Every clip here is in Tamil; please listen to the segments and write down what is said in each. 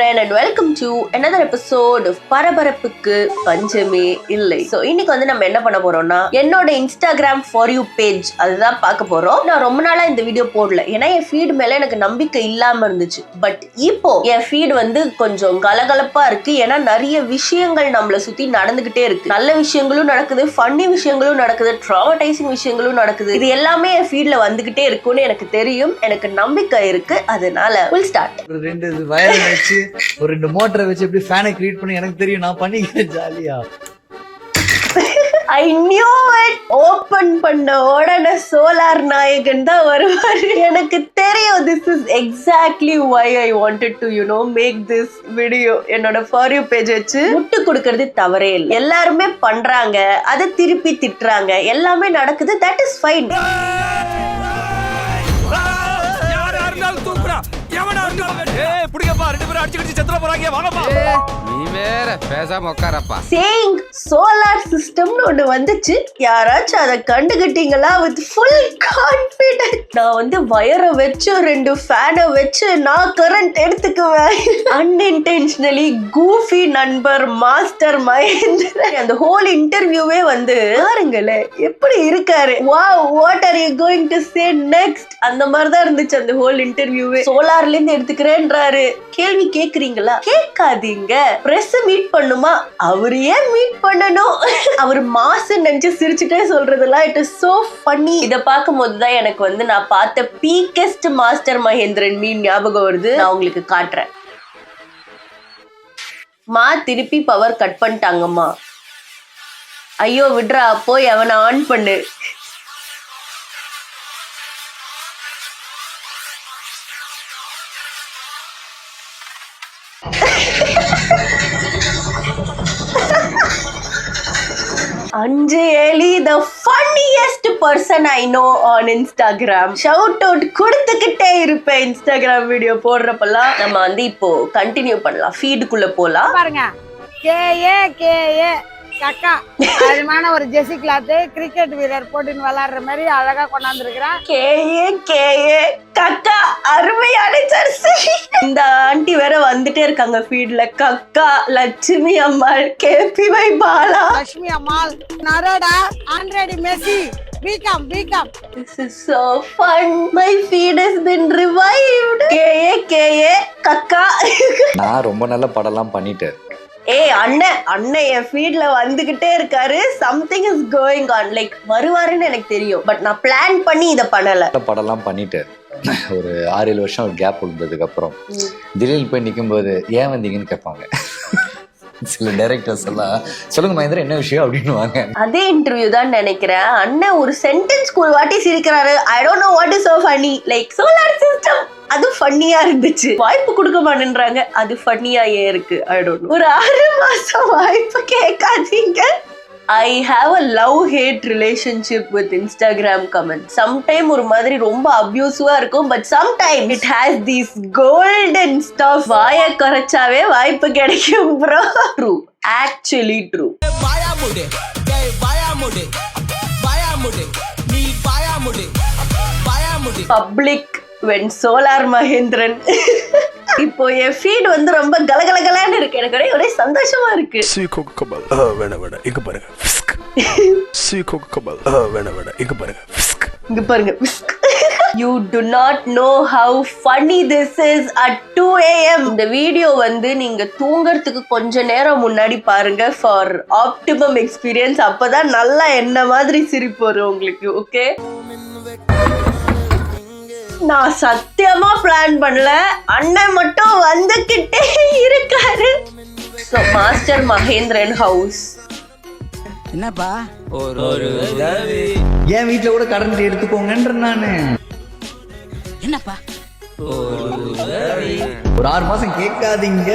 friend and welcome to another episode of பரபரப்புக்கு பஞ்சமே இல்லை. So இன்னைக்கு வந்து நம்ம என்ன பண்ண போறோம்னா என்னோட Instagram for you page அதுதான் பார்க்க போறோம். நான் ரொம்ப நாளா இந்த வீடியோ போடல ஏன்னா என் ஃபீட் மேல எனக்கு நம்பிக்கை இல்லாம இருந்துச்சு. பட் இப்போ என் ஃபீட் வந்து கொஞ்சம் கலகலப்பா இருக்கு. ஏன்னா நிறைய விஷயங்கள் நம்மள சுத்தி நடந்துகிட்டே இருக்கு. நல்ல விஷயங்களும் நடக்குது, ஃபன்னி விஷயங்களும் நடக்குது, ட்ராமடைசிங் விஷயங்களும் நடக்குது. இது எல்லாமே என் ஃபீட்ல வந்துகிட்டே இருக்கும்னு எனக்கு தெரியும், எனக்கு நம்பிக்கை இருக்கு. அதனால we'll start. ரெண்டு வயர் வச்சு ஒரு ரெண்டு மோட்டரை வச்சு எப்படி ஃபேனை கிரியேட் பண்ணி எனக்கு தெரியும், நான் பண்ணிக்கிறேன் ஜாலியா. I knew it. ஓபன் பண்ண உடனே சோலார் நாயகன் தான் வருவாரு. எனக்கு தெரியும். This is exactly why I wanted to make this video. என்னோட for you page வச்சு முட்டு கொடுக்கிறது தவறே இல்லை. எல்லாருமே பண்றாங்க, அதை திருப்பி திட்டுறாங்க, எல்லாமே நடக்குது. That is fine. Saying solar system னு ஒண்ணு வந்துச்சு. யாராச்சும் அதை கண்டுகிட்டீங்களா? with full confidence. நான் வந்து வயரை வச்சு ரெண்டு ஃபேனை வச்சு நான் கரண்ட் எடுத்துக்குவேன். unintentionally goofy நண்பர் மாஸ்டர் மகேந்திரன் அந்த ஹோல் இன்டர்வியூவே வந்து பாருங்களே எப்படி இருக்காரு. wow, what are you going to say next? அந்த மாதிரி தான் இருந்துச்சு அந்த ஹோல் இன்டர்வியூவே. சோலார்ல இருந்து எடுத்துக்கிறேன்றாரு. கேள்வி கேக்குறீங்களா? கேட்காதீங்க. பிரஸ் மீட் பண்ணுமா? அவரு ஏன் மீட் பண்ணணும்? அவர் மாசு நினைச்சு சிரிச்சுட்டே சொல்றதெல்லாம் இட் இஸ் சோ ஃபன்னி. இத பார்க்கும் போதுதான் எனக்கு வந்து நான் பார்த்த பீக்கெஸ்ட் மாஸ்டர் மகேந்திரன் மீன் ஞாபகம் வருது. நான் உங்களுக்கு காட்டுறேன். மா திருப்பி பவர் கட் பண்ணிட்டாங்கம்மா. ஐயோ விட்றா, போய் அவனை ஆன் பண்ணு. Anjali, the funniest person I know on Instagram. Shout out கொடுத்துக்கிட்டே இருப்பேன் Instagram வீடியோ போடுறப்பெல்லாம். நம்ம வந்து இப்போ கண்டினியூ பண்ணலாம், ஃபீடுக்குள்ள போலாம். பாருங்க, கேஏ கக்கா அருமையான ஒரு ஜெர்சி கிளாத் கிரிக்கெட் வீரர் போட்டுன்னு விளையாடுற மாதிரி அழகா கொண்டாந்துருக்கிறான். கேஏ கக்கா அருமையான ஜெர்சி. இந்த ஆண்டி வேற வந்துட்டே இருக்காங்க ஃபீட்ல. கக்கா, லட்சுமி அம்மாள், கேபிவை பாலா, லட்சுமி அம்மாள், நரோடா, ஆண்ட்ரேடி Messi. Become. This is so fun. My feed has been revived. கேஏ கக்கா. நான் ரொம்ப நல்ல படம்லாம் பண்ணிட்டேன். அண்ணன் என் ஃபீட்ல வந்துகிட்டே இருக்காரு. Something is going on. Like வருவாருன்னு எனக்கு தெரியும், பட் நான் பிளான் பண்ணி இதை பண்ணல. படம்லாம் பண்ணிட்டு ஒரு 6-7 வருஷம் ஒரு கேப் விழுந்ததுக்கு அப்புறம் திடீர்னு போய் நிற்கும் போது ஏன் வந்தீங்கன்னு கேட்பாங்க சில டைரக்டர்ஸ் எல்லாம். சொல்லுங்க மகேந்திரன், என்ன விஷயம் அப்படின்னு வாங்க. அதே இன்டர்வியூ தான் நினைக்கிறேன். அண்ணன் ஒரு சென்டென்ஸ் ஒரு வாட்டி சிரிக்கிறாரு. I don't know what is so funny. Like solar system, அது ஃபன்னியா இருந்துச்சு. வாய்ப்பு கொடுக்க மாட்டேன்றாங்க, அது ஃபன்னியா ஏன் இருக்கு? ஐ டோன்ட் நோ. ஒரு 6 மாசம் வாய்ப்பு கேட்காதீங்க. I have a love-hate relationship with Instagram comments. Sometime ஒரு மாதிரி ரொம்ப அபியூசிவா இருக்கும், but sometime it has these golden stuff. வாயை குறைச்சாவே வாய்ப்பு கிடைக்கும் bro. True, actually true. Public when solar Mahendran. இப்போ என் ஃபீட் வந்து ரொம்ப கலகலகலான்னு இருக்கு. எனக்கு ஒரே சந்தோஷமா இருக்கு. சீகோகபல் வேணா இங்க பாருங்க. சீகோகபல் வேணா இங்க பாருங்க. இங்க பாருங்க. You do not know how funny this is at 2 AM. இந்த வீடியோ வந்து நீங்க தூங்கறதுக்கு கொஞ்ச நேரம் முன்னாடி பாருங்க for optimum experience. அப்பதான் நல்லா என்ன மாதிரி சிரிப்பு வரும் உங்களுக்கு. ஓகே, நான் சத்தியமா பிளான் பண்ணல. அண்ணன் மட்டும் வந்துகிட்டே இருக்காரு. So master Mahendran house. என்னப்பா ஒரு என் வீட்டுல கூட கரண்ட் எடுத்துக்கோங்கன்ற நானு. என்னப்பா ஒரு 6 மாசம் கேட்காதீங்க.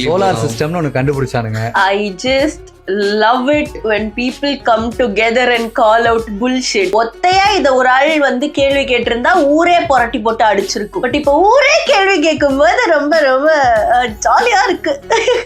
சோலார் சிஸ்டம்னு ஒண்ணு கண்டுபிடிச்சானுங்க. I just love it when people come together and call out bullshit. ஒத்தையா இத ஒரு ஆள் வந்து கேள்வி கேட்டிருந்தா ஊரே புரட்டி போட்டு அடிச்சிருக்கும். பட் இப்போ ஊரே கேள்வி கேட்கும் போது ரொம்ப ரொம்ப ஜாலியா இருக்கு.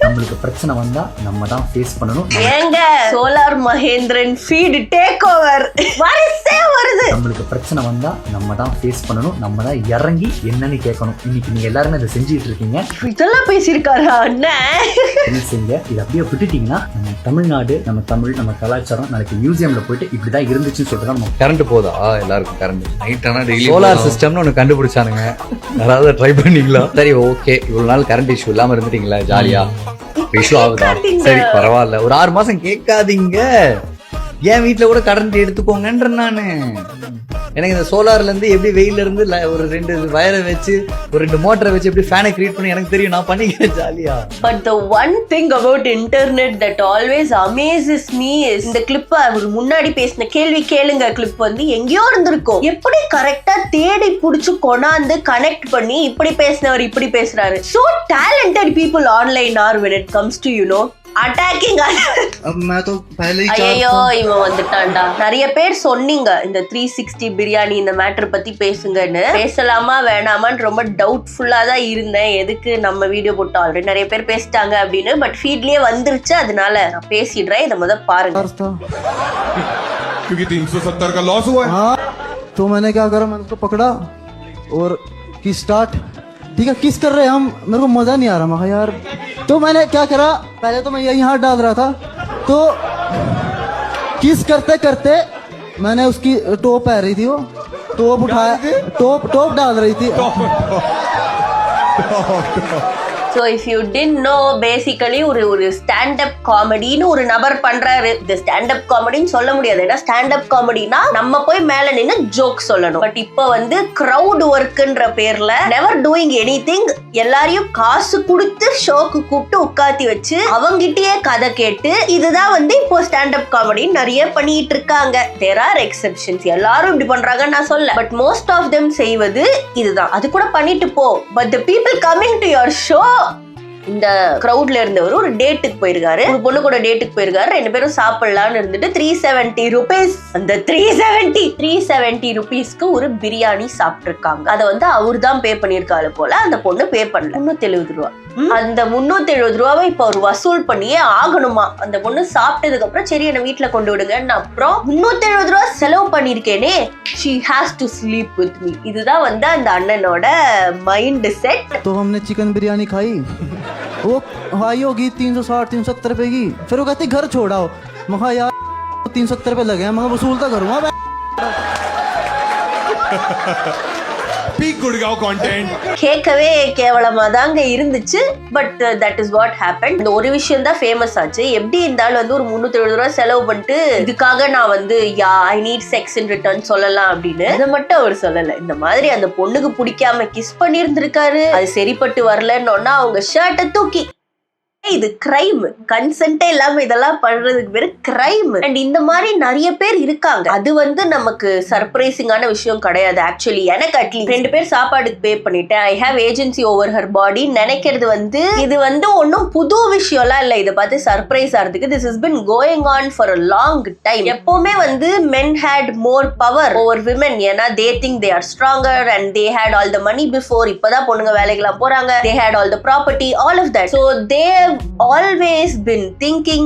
நம்மளுக்கு பிரச்சனை வந்தா நம்ம தான் ஃபேஸ் பண்ணணும். ஏங்க solar Mahendran feed take over வரிசையா வருது. நம்மளுக்கு பிரச்சனை வந்தா நம்ம தான் ஃபேஸ் பண்ணணும். நம்ம தான் இறங்கி என்னன்னு கேட்கணும். இன்னைக்கு நீங்க எல்லாருமே இதை செஞ்சுட்டு இருக்கீங்க. இதெல்லாம் பேசியிருக்காரு அண்ணன். செய்ய இதை அப்படியே விட்டுட்டீங்கன்னா நம்ம தமிழ்நாடு, நம்ம தமிழ், நம்ம கலாச்சாரம் நாளைக்கு மியூசியம்ல போயிட்டு இப்படிதான் இருந்துச்சுன்னு சொல்லிட்டு தான் நம்ம கரண்ட் போதா எல்லாருக்கும் கரண்ட் நைட் ஆனா டெய்லி சோலார் சிஸ்டம்னு ஒன்று கண்டுபிடிச்சானுங்க. யாராவது ட்ரை பண்ணீங்களா? சரி ஓகே, இவ்வளவு நாள் கரண்ட் இஷ்யூ இல்லாம இருந்துட்டீங்களா? ஜாலியா இஷ்யூ ஆகுதா? சரி பரவாயில்ல, ஒரு 6 மாசம் கேட்காதீங்க. என் வீட்டுல கூட கரண்ட் எடுத்துக்கோங்கன்ற நானு. எனக்கு இந்த சோலார்ல இருந்து எப்படி வெயில இருந்து ஒரு 2 வயரை வச்சு ஒரு 2 மோட்டரை வச்சு எப்படி ஃபேனை கிரியேட் பண்ணி எனக்கு தெரியும், நான் பண்ணிக்கிறேன் ஜாலியா. But the one thing about internet that always amazes me is இந்த கிளிப் அவர் முன்னாடி பேசின கேள்வி கேளுங்க கிளிப் வந்து எங்கேயோ இருந்திருக்கும். எப்படி கரெக்டா தேடி புடிச்சு கொண்டாந்து கனெக்ட் பண்ணி இப்படி பேசினவர் இப்படி பேசுறாரு. So talented people online are when it comes to attacking ஐயோ இவன் வந்துட்டான்டா. நிறைய பேர் சொன்னீங்க இந்த 360 பிரியாணி இந்த மேட்டர் பத்தி பேசுங்கன்னு. பேசலாமா வேணாமான்னு ரொம்ப டவுட்ஃபுல்லா தான் இருந்தேன். எதுக்கு நம்ம வீடியோ போட்டு ஆல்ரெடி நிறைய பேர் பேசிட்டாங்க அப்படின்னு. பட் ஃபீட்லயே வந்துருச்சு, அதனால நான் பேசிடுறேன். இதை முத பாருங்க. क्योंकि 370 का लॉस हुआ है। तो मैंने क्या करा, मैंने उसको पकड़ा और की स्टार्ट। ठीक है, किस कर रहे हैं हम, मेरे को मजा नहीं आ रहा। मैं यार तो मैंने क्या करा, पहले तो मैं यही हाथ डाल रहा था, तो किस करते करते मैंने उसकी टोप पहन रही थी, वो टोप उठाया, टोप डाल रही थी। So if you didn't know, basically ஒரு ஸ்டாண்ட் அப் காமெடின்னு ஒரு நபர் பண்றாரு. இந்த ஸ்டாண்ட் அப் காமெடின்னு சொல்ல முடியாது, ஏன்னா ஸ்டாண்ட் அப் காமெடினா நம்ம போய் மேல நின்னு ஜோக் சொல்லணும். பட் இப்ப வந்து கிரவுட் ஒர்க்ன்ற பேர்ல நெவர் டூயிங் எனிதிங், எல்லாரையும் காசு கொடுத்து ஷோக்கு கூப்பிட்டு உட்காத்தி வச்சு அவங்கிட்டயே கதை கேட்டு, இதுதான் வந்து இப்போ ஸ்டாண்ட் அப் காமெடின்னு நிறைய பண்ணிட்டு இருக்காங்க. தேர் ஆர் எக்ஸெப்ஷன்ஸ், எல்லாரும் இப்படி பண்றாங்கன்னு நான் சொல்ல. பட் மோஸ்ட் ஆஃப் தெம் செய்வது இதுதான். அது கூட பண்ணிட்டு போ. But the people coming to your show, இந்த கிரவுட்ல இருந்தவர் ஒரு டேட்டுக்கு போயிருக்காரு, ஒரு பொண்ணு கூட டேட்டுக்கு போயிருக்காரு. 2 பேரும் சாப்பிடலாம்னு இருந்துட்டு 370 rupees, அந்த 370 rupeesக்கு ஒரு பிரியாணி சாப்பிட்டு இருக்காங்க. அதை வந்து அவரு தான் பே பண்ணிருக்காரு போல, அந்த பொண்ணு பே பண்ணல. 370 ரூபா. அந்த 370 ரூபாவை இப்ப அவர் வசூல் பண்ணியே ஆகணுமா. அந்த பொண்ணு சாப்பிட்டதுக்கு அப்புறம் சரி என்ன வீட்டுல கொண்டு விடுங்கன்னு, அப்புறம் 370 ரூபா செலவு பண்ணிருக்கேனே, she has to sleep with me. இதுதான் வந்து அந்த அண்ணனோட மைண்ட் செட். तो हमने चिकन बिरयानी खाई, वो हाई होगी 360-370 रुपए की। फिर वो कहती घर छोड़ाओ, महा यार 370 रुपए लगे हैं, मैं वसूलता करूंगा। पीक गुड़गांव कंटेंट கேட்கவே கேவலமா தாங்க இருந்துச்சு. But that is what happen. இந்த ஒரு விஷயம் தான் ஃபேமஸ் ஆச்சு. எப்படி இருந்தாலும் வந்து ஒரு 370 ரூபா செலவு பண்ணிட்டு இதுக்காக நான் வந்து I need sex in return சொல்லலாம் அப்படின்னு அதை மட்டும் அவர் சொல்லல. இந்த மாதிரி அந்த பொண்ணுக்கு பிடிக்காம கிஸ் பண்ணி இருந்திருக்காரு, அது சரிப்பட்டு வரலன்னு அவங்க ஷர்ட்டை தூக்கி, இது கிரைம். கன்சென்ட்டே இல்லாம இதெல்லாம் பண்றதுக்கு பேரு கிரைம். அண்ட் இந்த மாதிரி நிறைய பேர் இருக்காங்க. அது வந்து நமக்கு சர்ப்ரைசிங்கான விஷயம் கிடையாது. ஆக்சுவலி எனக்கு அட்லீஸ்ட் 2 பேர் சாப்பாடுக்கு பே பண்ணிட்டேன், I have agency over her பாடி நினைக்கிறது வந்து இது வந்து ஒன்னும் புது விஷயம்லாம் இல்ல. இதை பார்த்து சர்ப்ரைஸ் ஆகிறதுக்கு this is been going on for a long time. எப்பவுமே வந்து men had more power over women, ஏன்னா they think they are stronger and they had all the money before. இப்பதான் பொண்ணுங்க வேலைக்கெல்லாம் போறாங்க, they had all the property, all of that. So they always been thinking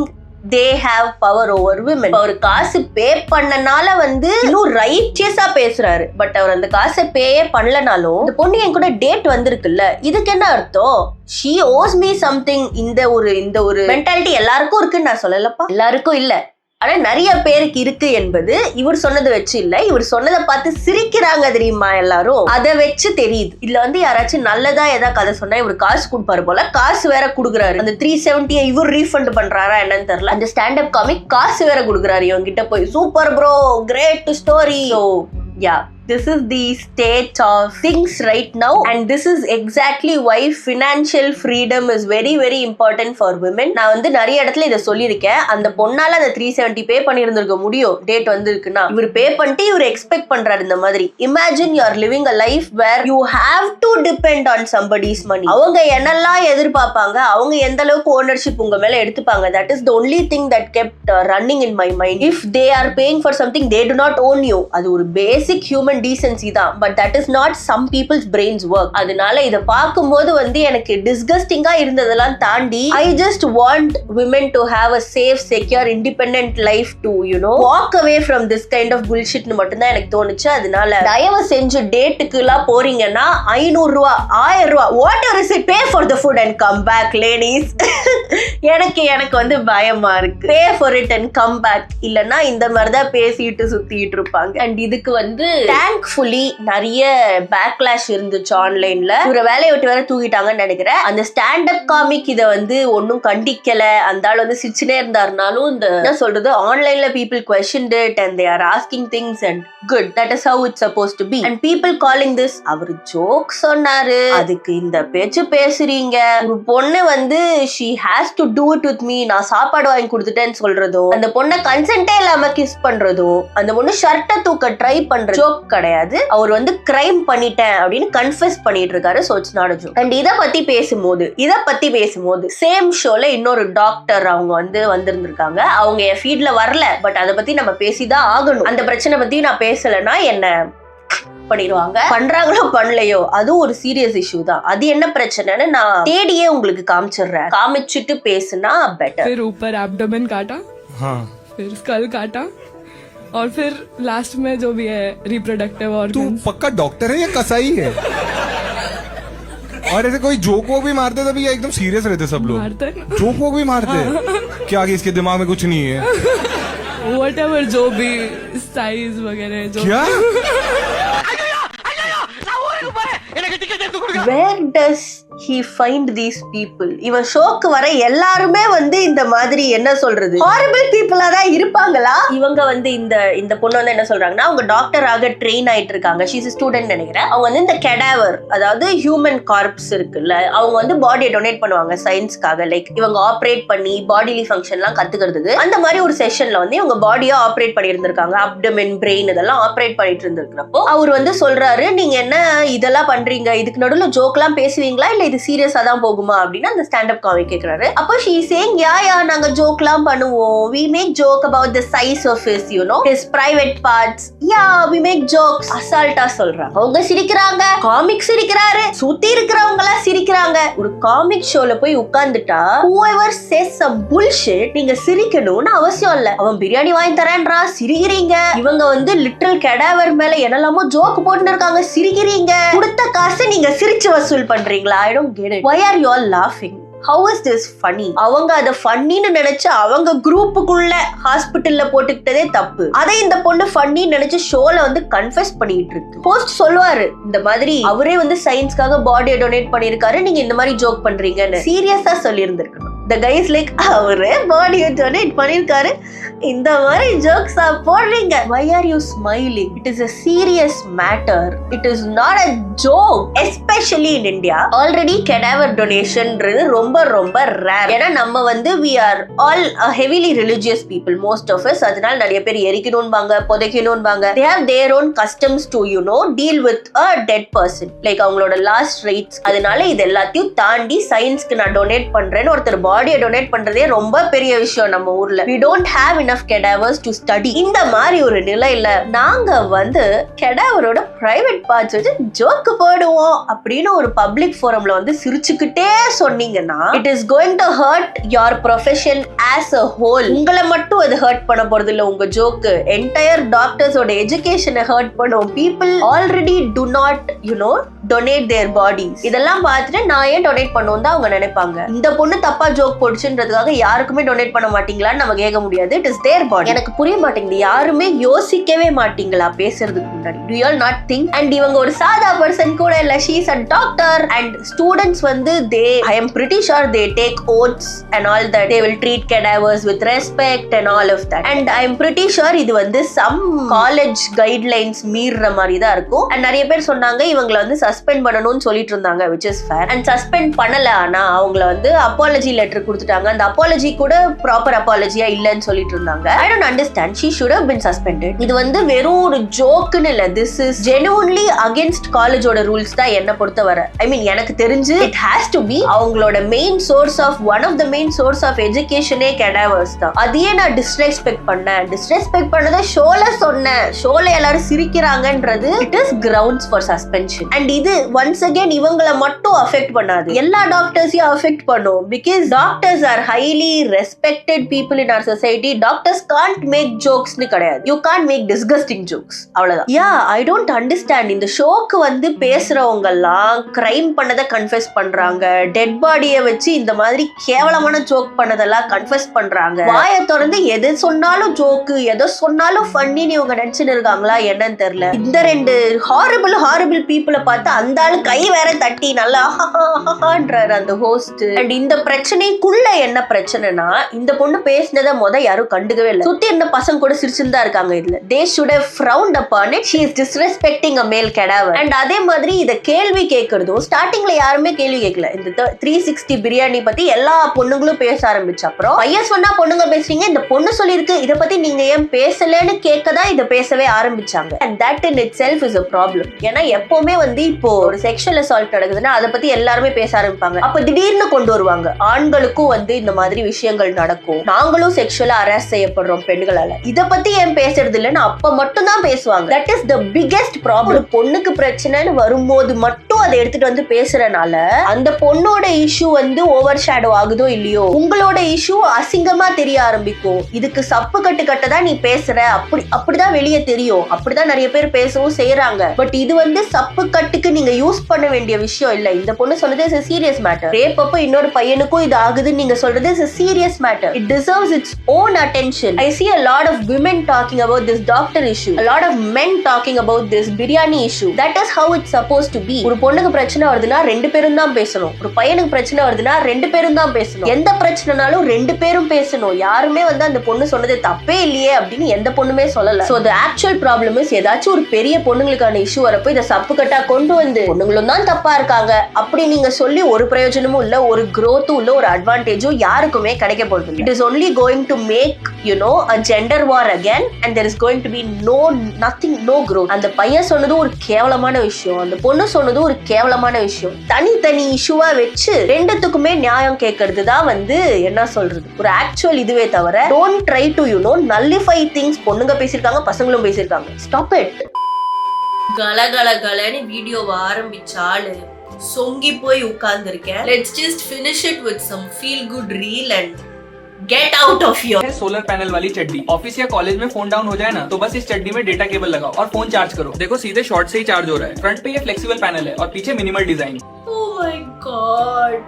they have power over women. அவர் காசு பே பண்ணனால வந்து இன்னும் ரைட்டியஸா பேசுறாரு. பட் அவர் அந்த காசை பேயே பண்ணலனாலும் இந்த பொண்ணு என் கூட டேட் வந்திருக்குல்ல, இதுக்கு என்ன அர்த்தம்? she owes me something. இந்த ஒரு மென்டாலிட்டி எல்லாருக்கும் இருக்குன்னு நான் சொல்லலப்பா, எல்லாருக்கும் இல்ல, ஆனா நிறைய பேருக்கு இருக்கு என்பது இவர் சொன்னதை வச்சு இல்ல, இவர் சொன்னதை பார்த்து சிரிக்கிறாங்க தெரியுமா எல்லாரும், அதை வச்சு தெரியுது. இதுல வந்து யாராச்சும் நல்லதா ஏதாவது கதை சொன்னா இவர் காசு கொடுப்பாரு போல, காசு வேற குடுக்குறாரு. அந்த 370 இவர் ரீஃபண்ட் பண்றாரா என்னன்னு தெரியல. அந்த ஸ்டாண்ட் அப் காமிக் காசு வேற குடுக்குறாரு இவங்க கிட்ட போய், super bro, great story. So yeah, this is the state of things right now, and this is exactly why financial freedom is very very important for women. நான் வந்து நிறைய இடத்துல இதை சொல்லியிருக்கேன். அந்த பொண்ணால அந்த 370 பே பண்ணியிருந்திருக்க முடியும், டேட் வந்திருக்குன்னா. இவர் பே பண்ணிட்டு இவர் எக்ஸ்பெக்ட் பண்றாரு இந்த மாதிரி. Imagine you are living a life where you have to depend on somebody's money. அவங்க என்னெல்லாம் எதிர்பார்ப்பாங்க, அவங்க எந்த அளவுக்கு ஓனர்ஷிப் உங்க மேல எடுத்துப்பாங்க. That is the only thing that kept running in my mind. If they are paying for something, they do not own you. அது ஒரு basic human decency தான். But that is not some people's brains work. அதனால இதை பார்க்கும்போது வந்து எனக்கு டிஸ்கஸ்டிங்கா இருந்ததெல்லாம் தாண்டி I just want women to have a safe, secure, independent life to, you know, walk away from this kind of bullshit னு மட்டும் தான் எனக்கு தோணுச்சு. அதனால தயவு செஞ்சு டேட்டுக்குலாம் போறீங்கன்னா 500 ரூபா 1000 ரூபா whatever is it, pay for the food and come back ladies. எனக்கு வந்து பயமா இருக்கு. pay for it and come back. இல்லனா இந்த மாதிரி தான் பேசிட்டு சுத்திட்டு இருப்பாங்க. அண்ட் இதுக்கு வந்து thankfully நிறைய பேக்லாஷ் இருந்துச்சு ஆன்லைன்ல. இவர வேலையை விட்டு வேற தூக்கிட்டாங்கன்னு நினைக்கிறேன். அந்த ஸ்டாண்ட் அப் காமிக் இதை வந்து ஒன்னும் கண்டிக்கல, அந்த ஆள் வந்து சிரிச்சுனே இருந்தாருனாலும் இந்த என்ன சொல்றது, ஆன்லைன்ல people questioned it and they are asking things and good, that is how it's supposed to be. And people calling this, அவர் ஜோக் சொன்னாரு அதுக்கு இந்த பேச்சு பேசுறீங்க. ஒரு பொண்ணு வந்து she has to do it with me, நான் சாப்பாடு வாங்கி கொடுத்துட்டேன்னு சொல்றதும், அந்த பொண்ணை கன்சென்ட்டே இல்லாம கிஸ் பண்றதும், அந்த பொண்ணு ஷர்ட்டை தூக்க ட்ரை பண்ற ஜோக் கிடையாது. அவர் வந்து கிரைம் பண்ணிட்டேன் அப்படின்னு கன்ஃபெஸ் பண்ணிட்டு இருக்காரு. So it's not a joke. And இத பத்தி பேசும்போது சேம் ஷோல இன்னொரு டாக்டர் அவங்க வந்து வந்திருந்திருக்காங்க. அவங்க என் ஃபீட்ல வரல, பட் அதை பத்தி நம்ம பேசிதான் ஆகணும். அந்த பிரச்சனை பத்தி நான் பேசலன்னா என்ன பண்ணிடுவாங்க. பண்றாங்களோ பண்ணலையோ அது ஒரு சீரியஸ் இஷ்யூ தான். அது என்ன பிரச்சனைன்னு நான் தேடியே உங்களுக்கு காமிச்சிடுறேன். காமிச்சிட்டு பேசுனா பெட்டர். फिर ऊपर एब्डोमेन काटा, हाँ फिर स्कल काटा, और फिर लास्ट में जो भी है रिप्रोडक्टिव तू ऑर्गन्स. पक्का डॉक्टर है या कसाई है? और ऐसे कोई जोक वोक भी मारते तभी या एकदम सीरियस रहते सब लोग? मारते हैं. जोक वोक भी मारते क्या कि इसके दिमाग में कुछ नहीं है? Whatever जो भी साइज वगैरह जो क्या? Where does he find these people? இவன் ஷோக்கு வர எல்லாருமே வந்து இந்த மாதிரி என்ன சொல்றது, ஹாரிபிள் பீப்புளா தான் இருப்பாங்களா? இவங்க வந்து இந்த பொண்ணு வந்து என்ன சொல்றாங்கன்னா, அவங்க டாக்டராக ட்ரெயின் ஆயிட்டு இருக்காங்க. ஷீஸ் ஸ்டூடெண்ட் நினைக்கிறேன். அவங்க வந்து இந்த கெடாவர், அதாவது ஹியூமன் கார்ப்ஸ் இருக்குல்ல, அவங்க வந்து பாடியை டொனேட் பண்ணுவாங்க சயின்ஸ்க்காக. லைக் இவங்க ஆப்ரேட் பண்ணி பாடிலி ஃபங்க்ஷன்லாம் கத்துக்கிறதுக்கு அந்த மாதிரி ஒரு செஷன்ல வந்து இவங்க பாடியா ஆப்ரேட் பண்ணி இருந்திருக்காங்க. அப்டமென், பிரெயின் இதெல்லாம் ஆப்ரேட் பண்ணிட்டு இருந்திருக்கிறப்போ அவர் வந்து சொல்றாரு, நீங்க என்ன இதெல்லாம் பண்றீங்க, இதுக்கு நடுவில் ஜோக்லாம் பேசுவீங்களா இல்ல இது சீரியஸா தான் போகுமா அப்படின்னு அந்த ஸ்டாண்ட் அப் காமிக் கேக்குறாரு. அப்போ she is saying, யா நாங்க ஜோக்லாம் பண்ணுவோம், we make joke about the size of his, you know, his private parts, we make jokes. அசால்ட்டா சொல்றாங்க. அவங்க சிரிக்கிறாங்க, காமிக் சிரிக்கிறாரு, சுத்தி இருக்கிறவங்க எல்லாம் சிரிக்கிறாங்க. ஒரு காமிக் ஷோல போய் உட்கார்ந்துட்டா whoever says some bullshit நீங்க சிரிக்கணும்னு அவசியம் இல்ல. அவன் பிரியாணி வாங்கி தரேன்றா, சிரிக்கிறீங்க. இவங்க வந்து லிட்டரல் கெடாவர் மேல என்னெல்லாமோ ஜோக் போட்டுன்னு இருக்காங்க, சிரிக்கிறீங்க. கொடுத்த காசு நீங்க சிரிச்சு வசூல் பண்றீங்களா? I don't get it. Why are you all laughing? How is this funny? அவங்க அத ஃபன்னின்னு நினைச்சு அவங்க குரூப்புக்குள்ள ஹாஸ்பிட்டல்ல போட்டுக்கிட்டதே தப்பு. அதை இந்த பொண்ணு ஃபன்னின்னு நினைச்சு ஷோல வந்து கன்ஃபெஸ் பண்ணிட்டு இருக்கு. ஹோஸ்ட் சொல்லுவாரு, இந்த மாதிரி அவரே வந்து சயின்ஸ்க்காக பாடியை டொனேட் பண்ணிருக்காரு, நீங்க இந்த மாதிரி ஜோக் பண்றீங்கன்னு சீரியஸா சொல்லி இருந்திருக்கணும். The guy is like, அவரே பாடியை டொனேட் பண்ணிருக்காரு, இந்த மாதிரி ஜோக்ஸா போடுறீங்க. Why are you smiling? It is a serious matter. It is not a joke. Especially in India. Already cadaver donation ரொம்ப ரொம்ப rare. ஏன்னா நம்ம வந்து we are all heavily religious people, most of us. அதனால நிறைய பேர் எரிக்கணும்பாங்க, புதைக்கணும்பாங்க. They have their own customs to, you know, deal with a dead person. Like அவங்களோட last rites. அதனால இது எல்லாத்தையும் தாண்டி சயின்ஸ்க்கு நான் டொனேட் பண்றேன்னு ஒருத்தர் பாடியை டொனேட் பண்றதே ரொம்ப பெரிய விஷயம் நம்ம ஊர்ல. We don't have enough cadavers to study. இந்த மாதிரி ஒரு நிலையில நாங்க வந்து கெடாவரோட பிரைவேட் பார்ட்ஸ் வச்சு ஜோக் போடுவோம் அப்படின்னு ஒரு பப்ளிக் ஃபோரம்ல வந்து சிரிச்சுக்கிட்டே சொன்னீங்கன்னா it is going to hurt your profession as a whole. உங்களை மட்டும் அது ஹர்ட் பண்ண போறது இல்ல உங்க ஜோக்கு, என்டையர் டாக்டர்ஸோட எஜுகேஷனை ஹர்ட் பண்ணும். people already do not, you know, donate their bodies. இதெல்லாம் பார்த்துட்டு நான் ஏன் டொனேட் பண்ணுவோம் தான் அவங்க நினைப்பாங்க. இந்த பொண்ணு தப்பா ஜோக் போடுச்சுன்றதுக்காக யாருக்குமே டொனேட் பண்ண மாட்டீங்களான்னு நம்ம கேட்க முடியாது. It is தேர் பாடி. எனக்கு புரிய மாட்டேங்குது, யாருமே யோசிக்கவே மாட்டீங்களா பேசுறதுக்கு முன்னாடி? To you all not think? And இவங்க ஒரு சாதா பர்சன் கூட இல்ல, she is a doctor. and students வந்து I am pretty sure they take oaths and all that, they will treat cadavers with respect and all of that. and I am pretty sure இது வந்து some college guidelines மீறுற மாதிரி தான் இருக்கும். and நிறைய பேர் சொன்னாங்க இவங்களை வந்து சஸ்பெண்ட் பண்ணணும்னு சொல்லிட்டு இருந்தாங்க, which is fair. and suspend பண்ணல, ஆனா அவங்கள வந்து அப்பாலஜி லெட்டர் கொடுத்துட்டாங்க. அந்த அப்பாலஜி கூட ப்ராப்பர் அப்பாலஜியா இல்லன்னு சொல்லிட்டு இருந்தாங்க. I don't understand, she should have been suspended. இது வந்து வெறும் ஒரு ஜோக்குன்னு இல்ல, this is genuinely against காலேஜோட ரூல்ஸ் தான் என்ன பொறுத்தவரை. I mean எனக்கு தெரிஞ்சு it has to be அவங்களோட main source of one of the main source of education cadavers தான். அதையே நான் disrespect பண்ணதை ஷோல சொன்னேன், ஷோல எல்லாரும் சிரிக்கிறாங்கன்றது it is grounds for suspension. and இது once again இவங்களை மட்டும் affect பண்ணாது, எல்லா டாக்டர்ஸையும் affect பண்ணும். because doctors are highly respected people in our society. doctors can't make jokes னு கிடையாது, you can't make disgusting jokes, அவ்வளவுதான். I don't understand. இந்த ஷோக்கு வந்து பேசுறவங்க எல்லாம் கிரைம் பண்ணதை கன்ஃபெஸ் பண்றாங்க, டெட் பாடியை வச்சு இந்த மாதிரி கேவலமான ஜோக் பண்ணதெல்லாம் கன்ஃபெஸ் பண்றாங்க. வாயை திறந்து எது சொன்னாலும் ஜோக்கு, எதை சொன்னாலும் ஃபன்னின்னு இவங்க நினைச்சுன்னு இருக்காங்களா என்னன்னு தெரியல. இந்த ரெண்டு ஹாரிபிள் பீப்புளை பார்த்து அந்த ஆளு கை வேற தட்டி நல்லா ஹான்றாரு அந்த ஹோஸ்ட். அண்ட் இந்த பிரச்சனைக்குள்ள என்ன பிரச்சனைனா, இந்த பொண்ணு பேசினதை யாரும் கண்டுக்கவே இல்லை, சுத்தி இருந்த பசங்க கூட சிரிச்சுதான் இருக்காங்க. இதுல they should have frowned upon it. she is disrespecting a male cadaver. and அதே மாதிரி இத கேள்வி கேட்கறதும் ஸ்டார்டிங்ல யாருமே கேள்வி கேட்கல. இந்த 360 பிரியாணி பத்தி எல்லா பொண்ணுங்களும் பேச ஆரம்பிச்ச அப்புறம் பையன் சொன்னா பொண்ணுங்க பேசுறீங்க, இந்த பொண்ணு சொல்லிருக்கு இத பத்தி நீங்க ஏன் பேசலன்னு கேட்கதான் இத பேசவே ஆரம்பிச்சாங்க. and that in itself is a problem. ஏன்னா எப்பவுமே வந்து இப்போ ஒரு செக்ஷுவல் அசால்ட் நடக்குதுன்னா அதை பத்தி எல்லாருமே பேச ஆரம்பிப்பாங்க. அப்ப திடீர்னு கொண்டு வருவாங்க ஆண்களுக்கும் வந்து இந்த மாதிரி விஷயங்கள் நடக்கும், நாங்களும் செக்ஷுவலா ஹராஸ் செய்யப்படுறோம் பெண்களால, இத பத்தி ஏன் பேசுறது இல்லன்னு அப்ப மட்டும் தான் பேசுவாங்க. that is the biggest problem. ஒரு பொண்ணுக்கு பிரச்சனைன்னு வரும்போது மட்டும் அதை எடுத்துட்டு வந்து பேசுறனால அந்த பொண்ணோட இஷ்யூ வந்து ஓவர் ஷேடோ ஆகுதோ இல்லையோ, உங்களோட இஷ்யூ அசிங்கமா தெரிய ஆரம்பிக்கும். இதுக்கு சப்பு கட்டுதான் நீ பேசுற, அப்படிதான் வெளியே தெரியும், அப்படிதான் நிறைய பேர் பேசவும் செய்யறாங்க. பட் இது வந்து சப்பு கட்டுக்கு நீங்க யூஸ் பண்ண வேண்டிய விஷயம் இல்ல. இந்த பொண்ணு சொன்னது is a serious matter. Rape அப்ப இன்னொரு பையனுக்கும் இது ஆகுதுன்னு நீங்க சொல்றது is a serious matter. it deserves its own attention. I see a lot of women talking about this doctor issue, a lot of men talking about this biryani issue. that is how it's supposed to be. ஒரு பொண்ணுக்கு பிரச்சனை வருதுன்னா ரெண்டு பேரும் தான் பேசணும், ஒரு பையனுக்கு பிரச்சனை வருதுன்னா ரெண்டு பேரும் தான் பேசணும். எந்த பிரச்சனைனாலும் ரெண்டு பேரும் பேசணும். யாருமே வந்து அந்த பொண்ணு சொன்னது தப்பே இல்லையே அப்படின்னு எந்த பொண்ணுமே சொல்லல. so the actual problem is ஏதாச்சும் ஒரு பெரிய பொண்ணுங்களுக்கான இஷ்யூ வரப்போ இதை சப்பு கட்டா கொண்டு வந்து பொண்ணுங்களும் தான் தப்பா இருக்காங்க அப்படி நீங்க சொல்லி ஒரு பிரயோஜனமும் இல்ல, ஒரு growth-உம் இல்ல, ஒரு அட்வான்டேஜும் யாருக்குமே கிடைக்க போறது. it is only going to make a gender war again and there is going to be no growth. அந்த பையன் சொன்னது ஒரு கேவலமான விஷயம், அந்த பொண்ணு சொன்னது ஒரு கேவலமான விஷயம். தனி இஷ்யூவா வச்சு ரெண்டுத்துக்குமே நியாயம் கேட்கறது தான் வந்து என்ன சொல்றது ஒரு ஆக்சுவல் இதுவே தவிர don't try to nullify things. பொண்ணுங்க பேசிருக்காங்க, பசங்களும் பேசிருக்காங்க, stop it. கலகலன்னு வீடியோவை ஆரம்பிச்சாலு சொங்கி போய் உட்கார்ந்துருக்கேன். let's just finish it with some feel good reel and get out of here. Solar panel वाली चड्डी, ऑफिस या कॉलेज में फोन डाउन हो जाए ना तो बस इस चड्डी में डेटा केबल लगाओ और फोन चार्ज करो. देखो सीधे शॉर्ट से ही चार्ज हो रहा है. फ्रंट पे ये फ्लेक्सिबल पैनल है और पीछे minimal design. oh my god.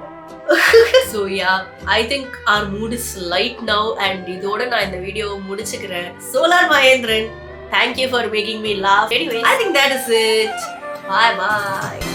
so yeah, I think our mood is light now and இதோட நான் இந்த வீடியோ முடிச்சுக்கிறேன். Solar Mahendran, thank you for making me laugh. Anyway, I think that is it. Bye bye.